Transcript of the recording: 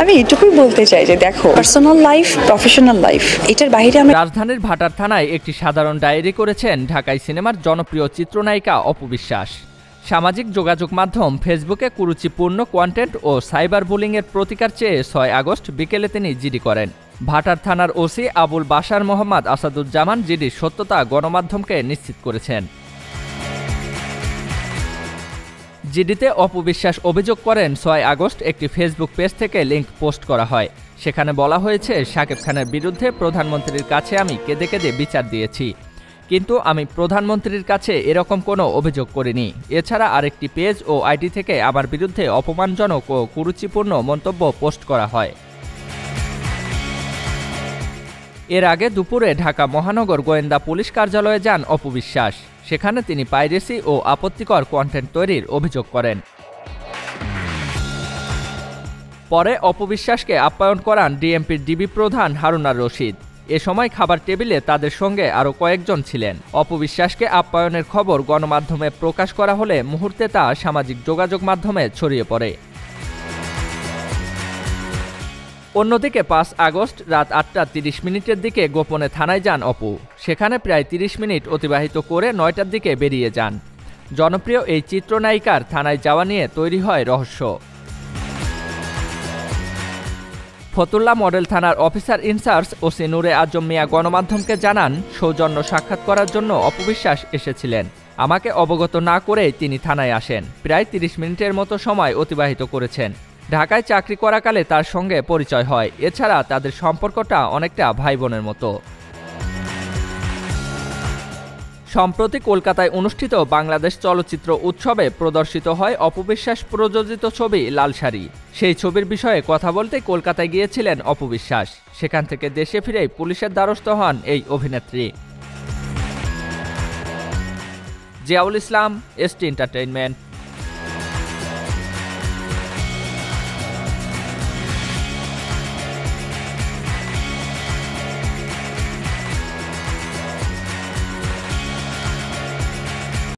আমি এটুকুই বলতে চাই যে দেখো, পার্সোনাল লাইফ, প্রফেশনাল লাইফ, এটার বাইরে আমরা। রাজধানীর ভাটার থানায় একটি সাধারণ ডায়েরি করেছেন ঢাকাই সিনেমার জনপ্রিয় চিত্রনায়িকা অপু বিশ্বাস। সামাজিক যোগাযোগ মাধ্যম ফেসবুকে কুরুচিপূর্ণ কন্টেন্ট ও সাইবার বুলিংয়ের প্রতিকার চেয়ে 6 আগস্ট বিকেলে তিনি জিডি করেন। ভাটার থানার ওসি আবুল বাশার মোহাম্মদ আসাদুজ্জামান জিডির সত্যতা গণমাধ্যমকে নিশ্চিত করেছেন। জিডিতে অপু বিশ্বাস অভিযোগ করেন 6 আগস্ট একটি ফেসবুক পেজ থেকে লিঙ্ক পোস্ট করা হয়। সেখানে বলা হয়েছে, শাকিব খানের বিরুদ্ধে প্রধানমন্ত্রীর কাছে আমি কেঁদে কেঁদে বিচার দিয়েছি, কিন্তু আমি প্রধানমন্ত্রীর কাছে এরকম কোনো অভিযোগ করিনি। এছাড়া আরেকটি পেজ ও আইডি থেকে আমার বিরুদ্ধে অপমানজনক ও কুরুচিপূর্ণ মন্তব্য পোস্ট করা হয়। এর আগে দুপুরে ঢাকা মহানগর গোয়েন্দা পুলিশ কার্যালয়ে যান অপু বিশ্বাস। সেখানে তিনি পাইরেসি ও আপত্তিকর কন্টেন্ট তৈরির অভিযোগ করেন। পরে অপু বিশ্বাসকে আপ্যায়ন করান ডিএমপির ডিবি প্রধান হারুনার রশিদ। এ সময় খাবার টেবিলে তাদের সঙ্গে আরও কয়েকজন ছিলেন। অপু বিশ্বাসকে আপ্যায়নের খবর গণমাধ্যমে প্রকাশ করা হলে মুহূর্তে তা সামাজিক যোগাযোগ মাধ্যমে ছড়িয়ে পড়ে। অন্যদিকে 5 আগস্ট রাত 8:30 দিকে গোপনে থানায় যান অপু। সেখানে প্রায় 30 মিনিট অতিবাহিত করে 9টার দিকে বেরিয়ে যান। জনপ্রিয় এই চিত্রনায়িকার থানায় যাওয়া নিয়ে তৈরি হয় রহস্য। ফতুল্লা মডেল থানার অফিসার ইনচার্জ ওসি নূরে আজম মিয়া গণমাধ্যমকে জানান, সৌজন্য সাক্ষাৎ করার জন্য অপু বিশ্বাস এসেছিলেন। আমাকে অবগত না করেই তিনি থানায় আসেন। প্রায় 30 মিনিটের মতো সময় অতিবাহিত করেছেন। ঢাকায় চাকরি করাকালে তার সঙ্গে পরিচয় হয়। এছাড়া তাদের সম্পর্কটা অনেকটা ভাই বোনের মতো। সম্প্রতি কলকাতায় অনুষ্ঠিত বাংলাদেশ চলচ্চিত্র উৎসবে প্রদর্শিত হয় অপু বিশ্বাস প্রযোজিত ছবি লাল শাড়ি। সেই ছবির বিষয়ে কথা বলতে কলকাতায় গিয়েছিলেন অপু বিশ্বাস। সেখান থেকে দেশে ফিরে পুলিশের দ্বারস্থ হন এই অভিনেত্রী। জিয়াউল ইসলাম, এসটি এন্টারটেইনমেন্ট।